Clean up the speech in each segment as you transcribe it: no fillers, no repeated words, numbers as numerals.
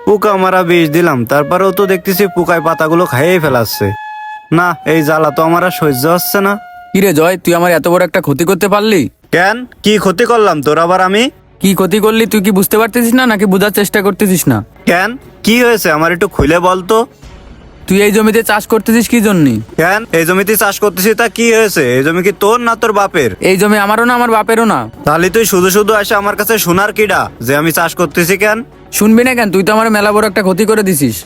পোকা মারা বিষ দিলাম, তারপরেও তো দেখতেছি পোকায় পাতাগুলো খাইয়ে ফেলাচ্ছে। না, এই জ্বালা তো আমার আর সহ্য হচ্ছে না। কিরে জয়, তুই আমার এত বড় একটা ক্ষতি করতে পারলি? কেন, কি ক্ষতি করলাম তোর আবার আমি? কি ক্ষতি করলি তুই কি বুঝতে পারতেছিস না নাকি বোঝার চেষ্টা করতেছিস না? কেন, কি হয়েছে আমার একটু খুলে বলতো। তুই এই জমিতে চাষ করতেছিস কি জন্যে? কেন, এই জমিতে চাষ করতেছি তা কি হয়েছে? এই জমি কি তোর না তোর বাপের? এই জমি আমারও না, আমার বাপেরও না। তাহলে তুই শুধু শুধু এসে আমার কাছে শোনার কিডা যে আমি চাষ করতেছি কেন? শুনবি না কেন? তুই তো আমার মেলা বড় একটা ক্ষতি করে দিছিস।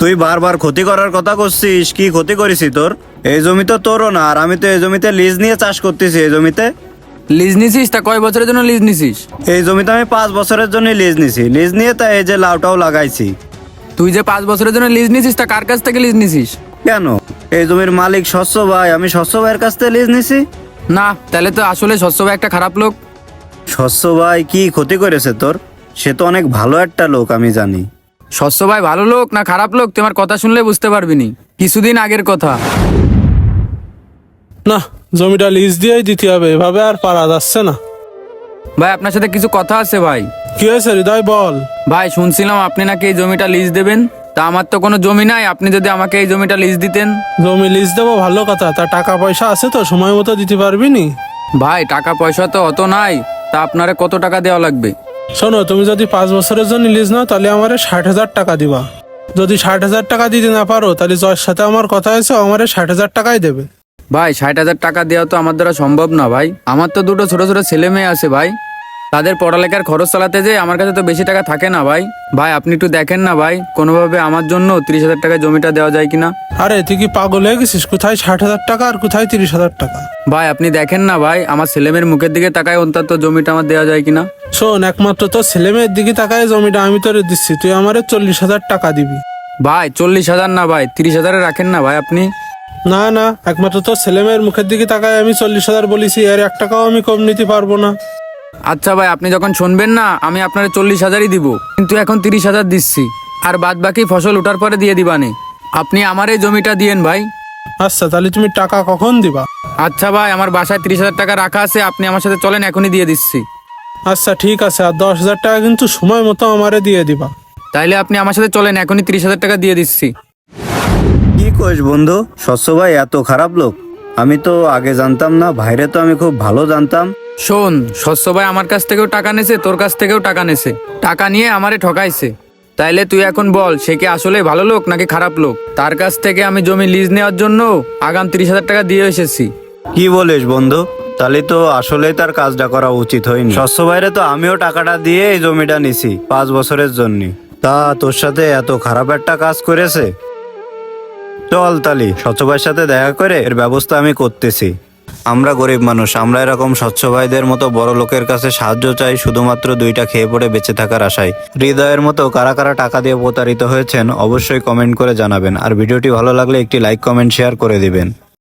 তুই বারবার ক্ষতি করার কথা করছিস, কি ক্ষতি করেছি তোর? এই জমি তো তোরও না, আর আমি তো এই জমিতে লিজ নিয়ে চাষ করতেছি। এই জমিতে লিজ নিছিস? তা কয় বছরের জন্য লিজ নিছিস? এই জমিতে আমি 5 বছরের জন্য লিজ নিছি। লিজ নিয়ে তা এই যে লাউটাও লাগাইছি। তুই যে 5 বছরের জন্য লিজ নিছিস তা কার কাছ থেকে লিজ নিছিস? কেন, এই জমির মালিক শস্য ভাই, আমি শস্য ভাইয়ের কাছ থেকে লিজ নিছি। না, তাহলে তো আসলে শস্য ভাই একটা খারাপ লোক। শস্য ভাই কি ক্ষতি করেছে তোর? সে তো অনেক ভালো একটা লোক, আমি জানি। শস্য ভাই ভালো লোক না খারাপ লোক তুই আমার কথা শুনলে বুঝতে পারবি নি। কিছুদিন আগের কথা। না, জমিটা লিজ দিয়েই দিতে হবে, এভাবে আর পারা যাচ্ছে না। ভাই আপনার সাথে কিছু কথা আছে ভাই। কি হয়েছে হৃদয়, বল। ভাই শুনছিলাম আপনি নাকি এই জমিটা লিজ দেবেন। তা আমার তো কোনো জমি নাই, আপনি যদি আমাকে এই জমিটা লিজ দিতেন। জমি লিজ দেবো ভালো কথা, তা টাকা পয়সা আছে তো সময় মতো দিতে পারবি নি? ভাই টাকা পয়সা তো অত নাই, তা আপনারে কত টাকা দেওয়া লাগবে? শোনো, তুমি যদি 5 বছরের জন্য লিজ নাও তাহলে আমারে 60,000 টাকা দিবা। যদি 60,000 টাকা দিতে না পারো তাহলে জয়ের সাথে আমার কথা হয়েছে, আমারে 60,000 টাকাই দেবে। ভাই 60,000 টাকা দেওয়া তো আমার দ্বারা সম্ভব না ভাই। আমার তো দুটো ছোট ছোট ছেলে মেয়ে আছে ভাই, তাদের পড়ালেখার খরচ চালাতে যে আমার কাছে তো বেশি টাকা থাকে না ভাই। ভাই আপনি একটু দেখেন না ভাই, কোনোভাবে আমার জন্য 30,000 টাকা জমিটা দেওয়া যায় কিনা? আরে তুই কি পাগল হয়ে গেছিস? কোথায় 60,000 টাকা আর কোথায় 30,000 টাকা? ভাই আপনি দেখেন না ভাই, আমার ছেলেমেয়ের মুখের দিকে তাকায় অন্তত জমিটা আমার দেওয়া যায় কিনা? শোন, একমাত্র তোর ছেলে মেয়ের দিকে তাকায় জমিটা আমি তোরে দিচ্ছি, তুই আমারে 40,000 টাকা দিবি। ভাই 40,000 না ভাই, 30,000 রাখেন না ভাই আপনি। না না, একমাত্র তোর ছেলে মেয়ের মুখের দিকে তাকায় আমি 40,000 বলেছি, এর 1 টাকাও আমি কম নিতে পারবো না। আচ্ছা ভাই, আপনি যখন শুনবেন না আমি আপনার 40,000ই দিব, কিন্তু এখন 30,000 দিচ্ছি, আর বাদ বাকি ফসল ওঠার পরে দিয়ে দিবানে। আপনি আমার এই জমিটা দিয়েন ভাই। আচ্ছা, তাহলে তুমি টাকা কখন দিবা? আচ্ছা ভাই, আমার বাসায় 30,000 টাকা রাখা আছে, আপনি আমার সাথে চলেন, এখনই দিয়ে দিচ্ছি। আচ্ছা ঠিক আছে, আর 10,000 টাকা কিন্তু সময় মতো আমারে দিয়ে দিবা। তাইলে আপনি আমার সাথে চলেন, এখনই 30,000 টাকা দিয়ে দিচ্ছি। কি কইস বন্ধু, শস্য ভাই এত খারাপ লোক? আমি তো আগে জানতাম না, ভাইরে তো আমি খুব ভালো জানতাম। শোন, শস্য ভাই আমার কাছ থেকেও টাকা নেছে, তোর কাছ থেকেও টাকা নেছে, টাকা নিয়ে আমারে ঠকাইছে। তাইলে তুই এখন বল, সে কি আসলে ভালো লোক নাকি খারাপ লোক? তার কাছ থেকে আমি জমি লিজ নেওয়ার জন্য আগাম 30,000 টাকা দিয়ে এসেছি। কি বলিস বন্ধু? তাহলে তো আসলেই তার কাজটা করা উচিত হয়নি। শস্য ভাইরে তো আমিও টাকাটা দিয়ে এই জমিটা নিছি 5 বছরের জন্য। তা তোর সাথে এত খারাপ একটা কাজ করেছে? চল তালি স্বচ্ছ ভাইয়ের সাথে দেখা করে এর ব্যবস্থা আমি করতেছি। আমরা গরিব মানুষ, আমরা এরকম স্বচ্ছ ভাইদের মতো বড় লোকের কাছে সাহায্য চাই শুধুমাত্র 2টা খেয়ে পড়ে বেঁচে থাকার আশায়। হৃদয়ের মতো কারা কারা টাকা দিয়ে প্রতারিত হয়েছেন অবশ্যই কমেন্ট করে জানাবেন, আর ভিডিওটি ভালো লাগলে একটি লাইক কমেন্ট শেয়ার করে দিবেন।